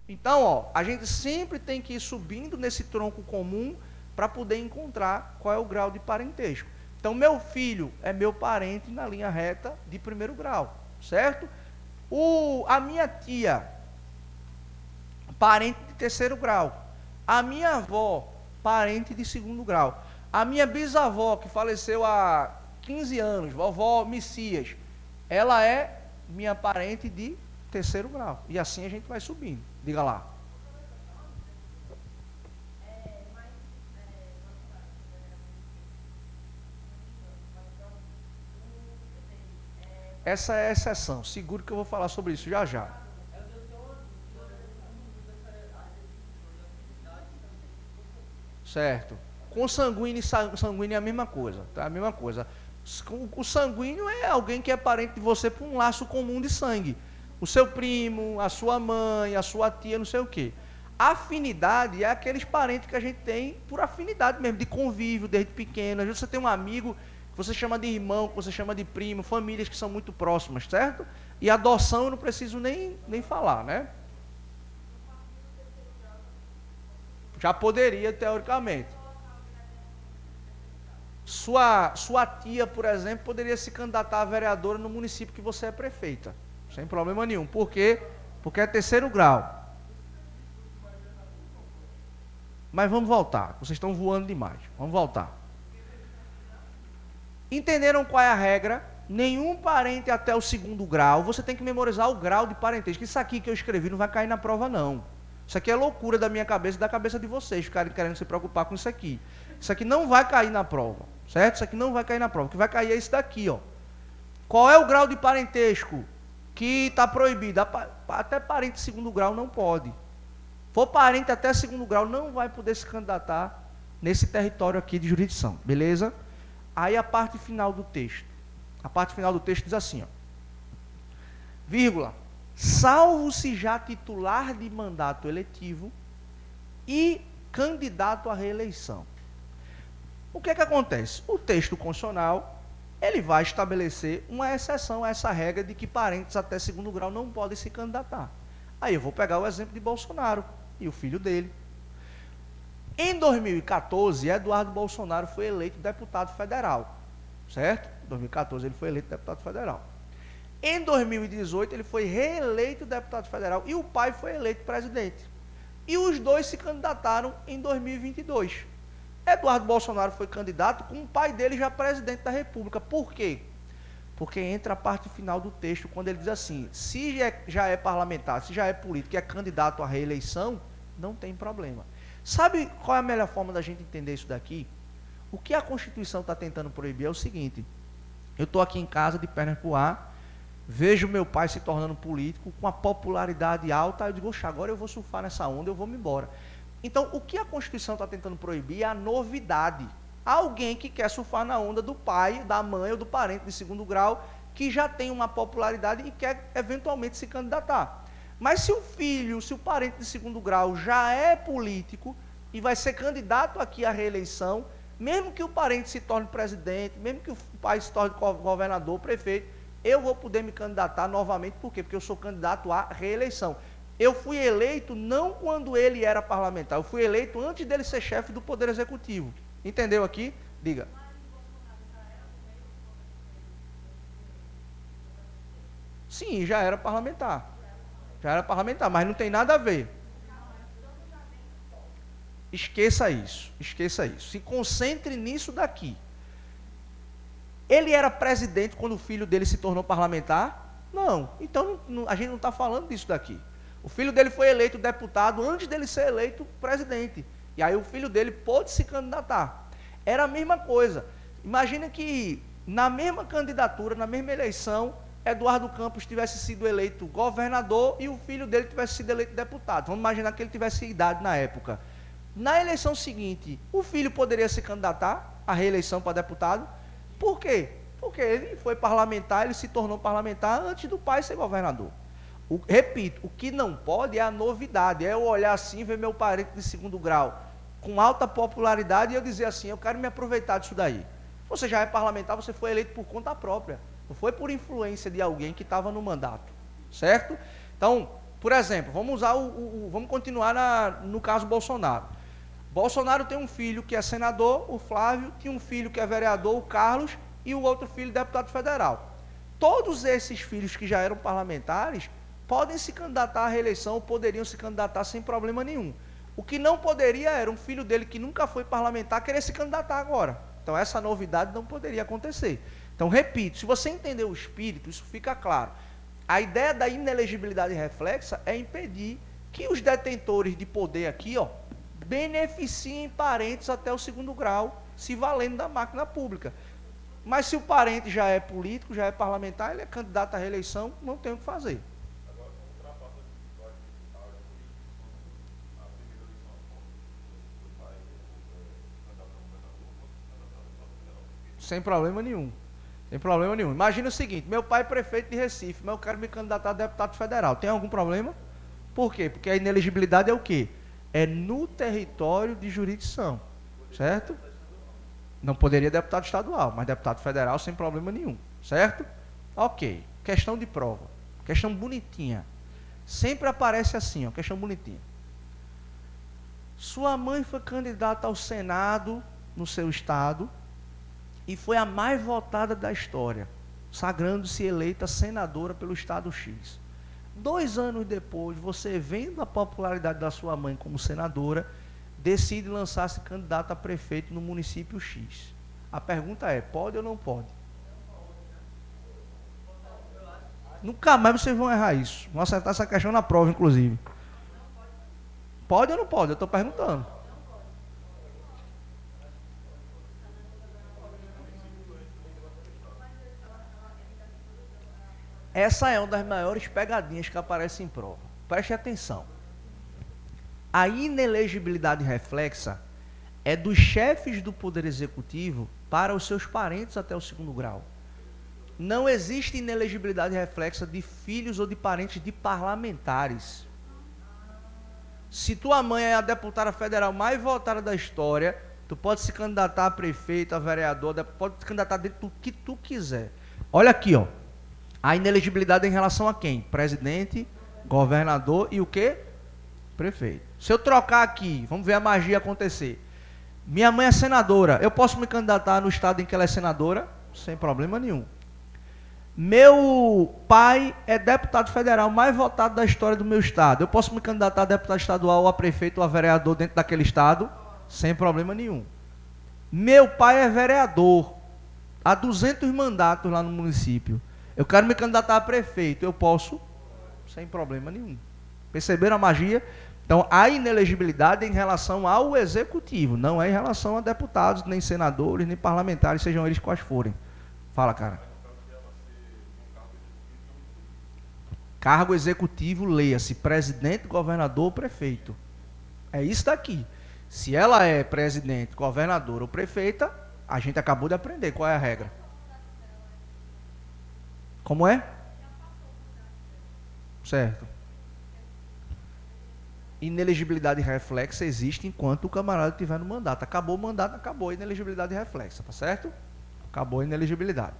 Então, ó, a gente sempre tem que ir subindo nesse tronco comum para poder encontrar qual é o grau de parentesco. Então, meu filho é meu parente na linha reta de primeiro grau, certo? A minha tia, parente de terceiro grau. A minha avó, parente de segundo grau. A minha bisavó, que faleceu há 15 anos, vovó Messias, ela é minha parente de terceiro grau. E assim a gente vai subindo. Diga lá. Essa é a exceção. Seguro que eu vou falar sobre isso já já. Certo. Com sanguíneo e sanguíneo é a mesma coisa, tá? A mesma coisa. O sanguíneo é alguém que é parente de você por um laço comum de sangue. O seu primo, a sua mãe, a sua tia, não sei o quê. Afinidade é aqueles parentes que a gente tem por afinidade mesmo, de convívio desde pequeno. Às vezes você tem um amigo que você chama de irmão, que você chama de primo, famílias que são muito próximas, certo? E adoção eu não preciso nem falar, né? Já poderia, teoricamente. Sua tia, por exemplo, poderia se candidatar a vereadora no município que você é prefeita. Sem problema nenhum. Por quê? Porque é terceiro grau. Mas vamos voltar. Vocês estão voando demais. Vamos voltar. Entenderam qual é a regra? Nenhum parente até o segundo grau. Você tem que memorizar o grau de parentesco. Isso aqui que eu escrevi não vai cair na prova, não. Isso aqui é loucura da minha cabeça e da cabeça de vocês, ficarem querendo se preocupar com isso aqui. Isso aqui não vai cair na prova, certo? Isso aqui não vai cair na prova. O que vai cair é isso daqui, ó. Qual é o grau de parentesco que está proibido? Até parente de segundo grau não pode. For parente até segundo grau, não vai poder se candidatar nesse território aqui de jurisdição, beleza? Aí a parte final do texto. A parte final do texto diz assim, ó. Vírgula. Salvo se já titular de mandato eletivo e candidato à reeleição. O que é que acontece? O texto constitucional, ele vai estabelecer uma exceção a essa regra de que parentes até segundo grau não podem se candidatar. Aí eu vou pegar o exemplo de Bolsonaro e o filho dele. Em 2014, Eduardo Bolsonaro foi eleito deputado federal, certo? Em 2014 ele foi eleito deputado federal. Em 2018 ele foi reeleito deputado federal e o pai foi eleito presidente. E os dois se candidataram em 2022. Eduardo Bolsonaro foi candidato com o pai dele já presidente da República. Por quê? Porque entra a parte final do texto, quando ele diz assim, se já é parlamentar, se já é político e é candidato à reeleição, não tem problema. Sabe qual é a melhor forma da gente entender isso daqui? O que a Constituição está tentando proibir é o seguinte, eu estou aqui em casa, de pernas pro ar, vejo meu pai se tornando político, com a popularidade alta, eu digo, oxa, agora eu vou surfar nessa onda, eu vou me embora. Então, o que a Constituição está tentando proibir é a novidade. Alguém que quer surfar na onda do pai, da mãe ou do parente de segundo grau, que já tem uma popularidade e quer eventualmente se candidatar. Mas se o filho, se o parente de segundo grau já é político e vai ser candidato aqui à reeleição, mesmo que o parente se torne presidente, mesmo que o pai se torne governador, prefeito, eu vou poder me candidatar novamente. Por quê? Porque eu sou candidato à reeleição. Eu fui eleito não quando ele era parlamentar, eu fui eleito antes dele ser chefe do Poder Executivo. Entendeu aqui? Diga. Sim, já era parlamentar. Já era parlamentar, mas não tem nada a ver. Esqueça isso, esqueça isso. Se concentre nisso daqui. Ele era presidente quando o filho dele se tornou parlamentar? Não. Então a gente não está falando disso daqui. O filho dele foi eleito deputado antes dele ser eleito presidente. E aí o filho dele pôde se candidatar. Era a mesma coisa. Imagina que na mesma candidatura, na mesma eleição, Eduardo Campos tivesse sido eleito governador e o filho dele tivesse sido eleito deputado. Vamos imaginar que ele tivesse idade na época. Na eleição seguinte, o filho poderia se candidatar à reeleição para deputado? Por quê? Porque ele foi parlamentar, ele se tornou parlamentar antes do pai ser governador. Repito, o que não pode é a novidade, é eu olhar assim e ver meu parente de segundo grau com alta popularidade e eu dizer assim, eu quero me aproveitar disso daí. Você já é parlamentar, você foi eleito por conta própria, não foi por influência de alguém que estava no mandato, certo? Então, Por exemplo, vamos usar vamos continuar no caso Bolsonaro. Bolsonaro tem um filho que é senador, o Flávio, tem um filho que é vereador, o Carlos, e o outro filho deputado federal. Todos esses filhos que já eram parlamentares podem se candidatar à reeleição, ou poderiam se candidatar sem problema nenhum. O que não poderia era um filho dele que nunca foi parlamentar querer se candidatar agora. Então essa novidade não poderia acontecer. Então, repito, se você entender o espírito, isso fica claro. A ideia da inelegibilidade reflexa é impedir que os detentores de poder aqui, ó, beneficiem parentes até o 2º grau, se valendo da máquina pública. Mas se o parente já é político, já é parlamentar, ele é candidato à reeleição, não tem o que fazer. Sem problema nenhum. Sem problema nenhum. Imagina o seguinte, meu pai é prefeito de Recife, mas eu quero me candidatar a deputado federal. Tem algum problema? Por quê? Porque a inelegibilidade é o quê? É no território de jurisdição. Certo? Não poderia deputado estadual, mas deputado federal sem problema nenhum. Certo? Ok. Questão de prova. Questão bonitinha. Sempre aparece assim, ó, questão bonitinha. Sua mãe foi candidata ao Senado no seu estado e foi a mais votada da história, sagrando-se eleita senadora pelo estado X. 2 anos depois, você vendo a popularidade da sua mãe como senadora, decide lançar-se candidato a prefeito no município X. A pergunta é, pode ou não pode? Nunca mais vocês vão errar isso. Vão acertar essa questão na prova, inclusive. Pode ou não pode? Eu estou perguntando. Essa é uma das maiores pegadinhas que aparecem em prova. Preste atenção. A inelegibilidade reflexa é dos chefes do Poder Executivo para os seus parentes até o 2º grau. Não existe inelegibilidade reflexa de filhos ou de parentes de parlamentares. Se tua mãe é a deputada federal mais votada da história, tu pode se candidatar a prefeito, a vereador, pode se candidatar dentro do que tu quiser. Olha aqui, ó. A inelegibilidade é em relação a quem? Presidente, governador e o quê? Prefeito. Se eu trocar aqui, vamos ver a magia acontecer. Minha mãe é senadora, eu posso me candidatar no estado em que ela é senadora? Sem problema nenhum. Meu pai é deputado federal mais votado da história do meu estado. Eu posso me candidatar a deputado estadual ou a prefeito ou a vereador dentro daquele estado? Sem problema nenhum. Meu pai é vereador, há 200 mandatos lá no município. Eu quero me candidatar a prefeito, eu posso? Sem problema nenhum. Perceberam a magia? Então, a inelegibilidade é em relação ao executivo, não é em relação a deputados, nem senadores, nem parlamentares, sejam eles quais forem. Fala, cara. Cargo executivo, leia-se presidente, governador ou prefeito. É isso daqui. Se ela é presidente, governador ou prefeita, a gente acabou de aprender qual é a regra. Como é? Certo. Inelegibilidade reflexa existe enquanto o camarada estiver no mandato. Acabou o mandato, acabou a inelegibilidade reflexa, tá certo? Acabou a inelegibilidade.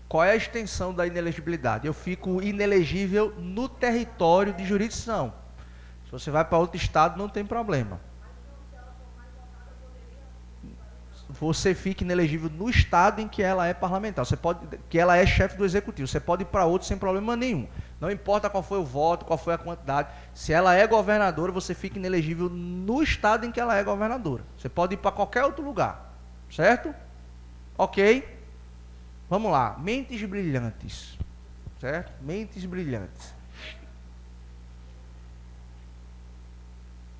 Qual é a extensão da inelegibilidade? Eu fico inelegível no território de jurisdição. Se você vai para outro estado, não tem problema. Você fica inelegível no estado em que ela é parlamentar. Você pode, que ela é chefe do executivo. Você pode ir para outro sem problema nenhum. Não importa qual foi o voto, qual foi a quantidade. Se ela é governadora, você fica inelegível no estado em que ela é governadora. Você pode ir para qualquer outro lugar. Certo? Ok? Vamos lá. Mentes brilhantes. Certo? Mentes brilhantes.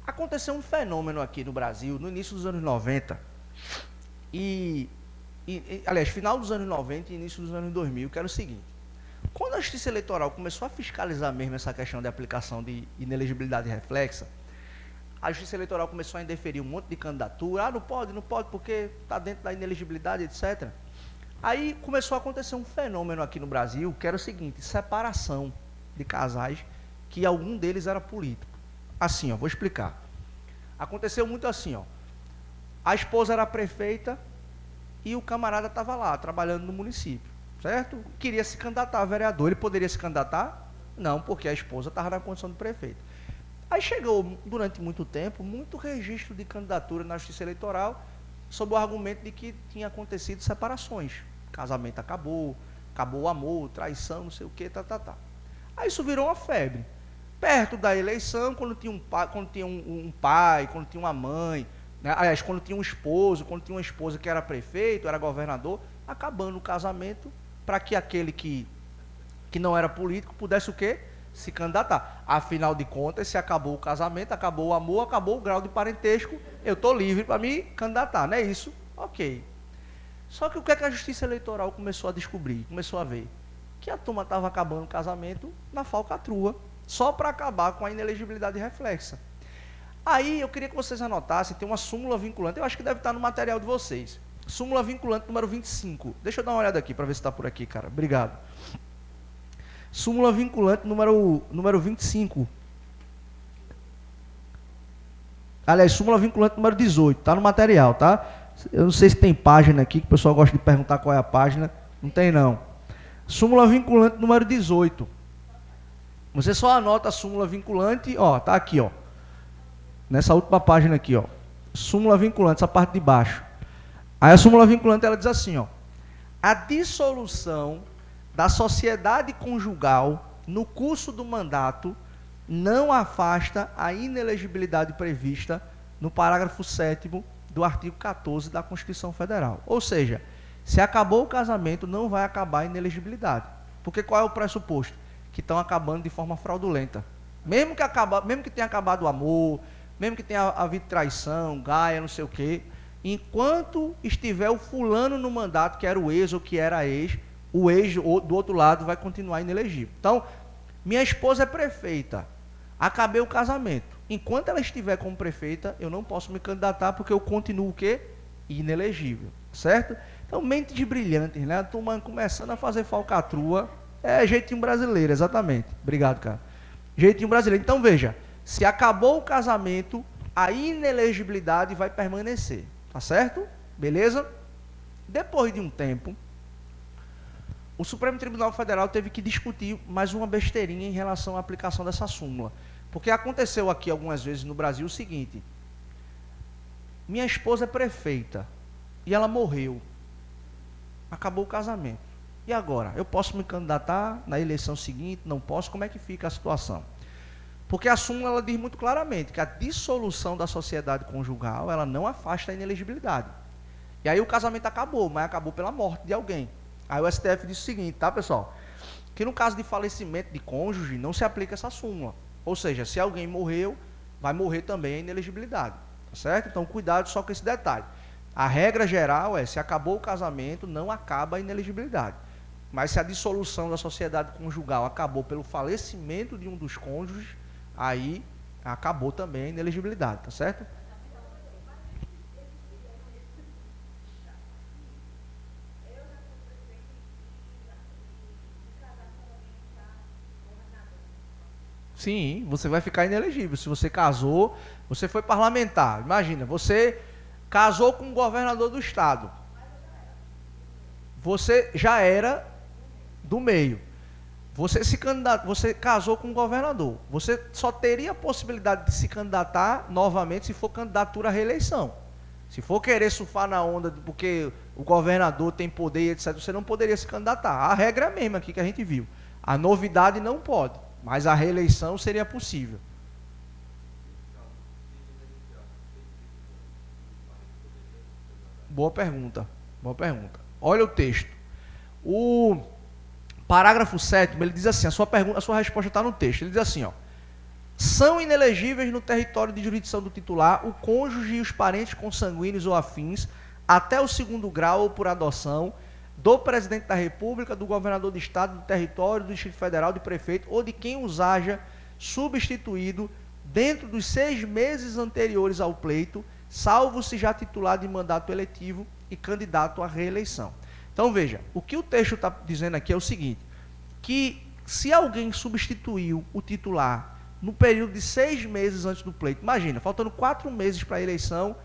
Aconteceu um fenômeno aqui no Brasil no início dos anos 90 aliás, final dos anos 90 e início dos anos 2000, que era o seguinte: quando a Justiça Eleitoral começou a fiscalizar mesmo essa questão de aplicação de inelegibilidade reflexa, a Justiça Eleitoral começou a indeferir um monte de candidatura. Não pode porque está dentro da inelegibilidade, etc. Aí começou a acontecer um fenômeno aqui no Brasil, que era o seguinte: separação de casais, que algum deles era político. Assim, ó, vou explicar. Aconteceu muito assim, ó. A esposa era prefeita e o camarada estava lá, trabalhando no município, certo? Queria se candidatar a vereador. Ele poderia se candidatar? Não, porque a esposa estava na condição de prefeito. Aí chegou, durante muito tempo, muito registro de candidatura na Justiça Eleitoral, sob o argumento de que tinha acontecido separações. Casamento acabou, acabou o amor, traição, não sei o que, tá. Aí isso virou uma febre. Perto da eleição, quando tinha um pai, quando tinha uma mãe, né? Aliás, quando tinha um esposo, quando tinha uma esposa que era prefeito, era governador, acabando o casamento, para que aquele que não era político pudesse o quê? Se candidatar. Afinal de contas, se acabou o casamento, acabou o amor, acabou o grau de parentesco, eu estou livre para me candidatar, não é isso? Ok. Só que o que é que a Justiça Eleitoral começou a descobrir, começou a ver? Que a turma estava acabando o casamento na falcatrua, só para acabar com a inelegibilidade reflexa. Aí eu queria que vocês anotassem, tem uma súmula vinculante, eu acho que deve estar no material de vocês. Súmula vinculante número 25. Deixa eu dar uma olhada aqui para ver se está por aqui, cara. Obrigado. Súmula vinculante número 25. Aliás, súmula vinculante número 18. Está no material, tá? Eu não sei se tem página aqui, que o pessoal gosta de perguntar qual é a página. Não tem, não. Súmula vinculante número 18. Você só anota a súmula vinculante, ó, tá aqui, ó. Nessa última página aqui, ó. Súmula vinculante, essa parte de baixo. Aí a súmula vinculante, ela diz assim, ó. A dissolução da sociedade conjugal no curso do mandato não afasta a inelegibilidade prevista no parágrafo 7º do artigo 14 da Constituição Federal. Ou seja, se acabou o casamento, não vai acabar a inelegibilidade. Porque qual é o pressuposto? Que estão acabando de forma fraudulenta. Mesmo que tenha acabado o amor, mesmo que tenha havido traição, gaia, não sei o quê, enquanto estiver o fulano no mandato, que era o ex ou que era a ex, o ex do outro lado vai continuar inelegível. Então, minha esposa é prefeita, acabei o casamento. Enquanto ela estiver como prefeita, eu não posso me candidatar porque eu continuo o quê? Inelegível, certo? Então, mentes brilhantes, né? A turma começando a fazer falcatrua, é jeitinho brasileiro, exatamente. Obrigado, cara. Jeitinho brasileiro. Então, veja, se acabou o casamento, a inelegibilidade vai permanecer, tá certo? Beleza? Depois de um tempo, o Supremo Tribunal Federal teve que discutir mais uma besteirinha em relação à aplicação dessa súmula. Porque aconteceu aqui algumas vezes no Brasil o seguinte: minha esposa é prefeita e ela morreu. Acabou o casamento. E agora? Eu posso me candidatar na eleição seguinte? Não posso? Como é que fica a situação? Porque a súmula ela diz muito claramente que a dissolução da sociedade conjugal ela não afasta a inelegibilidade. E aí o casamento acabou, mas acabou pela morte de alguém. Aí o STF disse o seguinte, tá, pessoal? Que no caso de falecimento de cônjuge, não se aplica essa súmula. Ou seja, se alguém morreu, vai morrer também a inelegibilidade. Tá certo? Então, cuidado só com esse detalhe. A regra geral é, se acabou o casamento, não acaba a inelegibilidade. Mas se a dissolução da sociedade conjugal acabou pelo falecimento de um dos cônjuges, aí acabou também a inelegibilidade, tá certo? Sim, você vai ficar inelegível. Se você casou, você foi parlamentar. Imagina, você casou com um governador do estado. Você já era do meio. Você casou com um governador. Você só teria a possibilidade de se candidatar novamente se for candidatura à reeleição. Se for querer surfar na onda porque o governador tem poder, etc., você não poderia se candidatar. A regra é a mesma aqui que a gente viu. A novidade não pode, mas a reeleição seria possível. Boa pergunta. Boa pergunta. Olha o texto. O parágrafo 7º, ele diz assim, a sua resposta está no texto. Ele diz assim, ó: são inelegíveis no território de jurisdição do titular o cônjuge e os parentes consanguíneos ou afins, até o 2º grau ou por adoção, do presidente da República, do governador do estado, do território, do Distrito Federal, do prefeito ou de quem os haja substituído dentro dos 6 meses anteriores ao pleito, salvo se já titular de mandato eletivo e candidato à reeleição. Então veja, o que o texto está dizendo aqui é o seguinte, que se alguém substituiu o titular no período de 6 meses antes do pleito, imagina, faltando 4 meses para a eleição,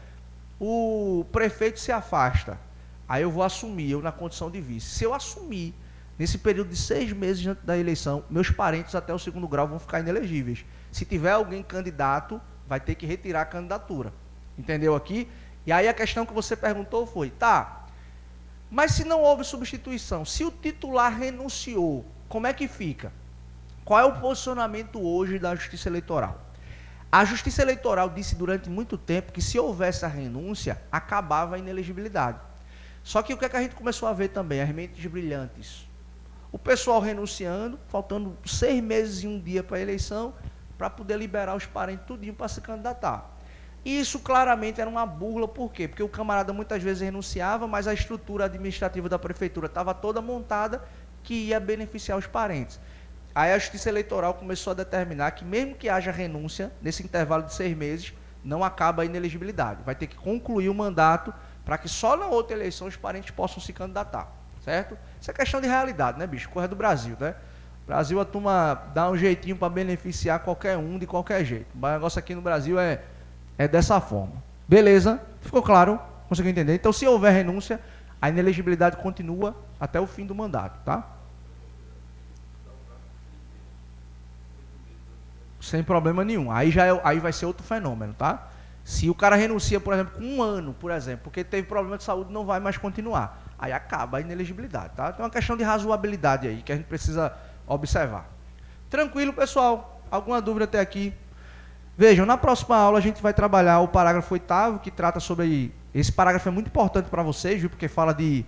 o prefeito se afasta, aí eu vou assumir, eu na condição de vice. Se eu assumir, nesse período de 6 meses antes da eleição, meus parentes até o segundo grau vão ficar inelegíveis. Se tiver alguém candidato, vai ter que retirar a candidatura. Entendeu aqui? E aí a questão que você perguntou foi, tá, mas se não houve substituição, se o titular renunciou, como é que fica? Qual é o posicionamento hoje da Justiça Eleitoral? A Justiça Eleitoral disse durante muito tempo que se houvesse a renúncia, acabava a inelegibilidade. Só que o que é que a gente começou a ver também? As mentes brilhantes. O pessoal renunciando, faltando 6 meses e 1 dia para a eleição, para poder liberar os parentes tudinho para se candidatar. E isso claramente era uma burla, por quê? Porque o camarada muitas vezes renunciava, mas a estrutura administrativa da prefeitura estava toda montada que ia beneficiar os parentes. Aí a Justiça Eleitoral começou a determinar que mesmo que haja renúncia, nesse intervalo de 6 meses, não acaba a inelegibilidade. Vai ter que concluir o mandato para que só na outra eleição os parentes possam se candidatar, certo? Isso é questão de realidade, né, bicho? Coisa do Brasil, né? Brasil, a turma dá um jeitinho para beneficiar qualquer um de qualquer jeito. O negócio aqui no Brasil é dessa forma. Beleza? Ficou claro? Conseguiu entender? Então, se houver renúncia, a inelegibilidade continua até o fim do mandato, tá? Sem problema nenhum. Aí aí vai ser outro fenômeno, tá? Se o cara renuncia, por exemplo, com 1 ano, por exemplo, porque teve problema de saúde, não vai mais continuar. Aí acaba a inelegibilidade, tá? Então é uma questão de razoabilidade aí, que a gente precisa observar. Tranquilo, pessoal? Alguma dúvida até aqui? Vejam, na próxima aula a gente vai trabalhar o parágrafo 8º, que trata sobre... Esse parágrafo é muito importante para vocês, viu? Porque fala de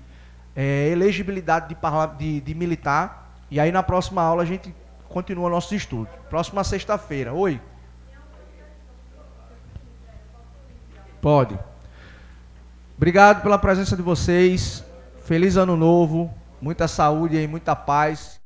elegibilidade de militar. E aí na próxima aula a gente continua nossos estudos. Próxima sexta-feira. Oi? Pode. Obrigado pela presença de vocês. Feliz ano novo. Muita saúde e muita paz.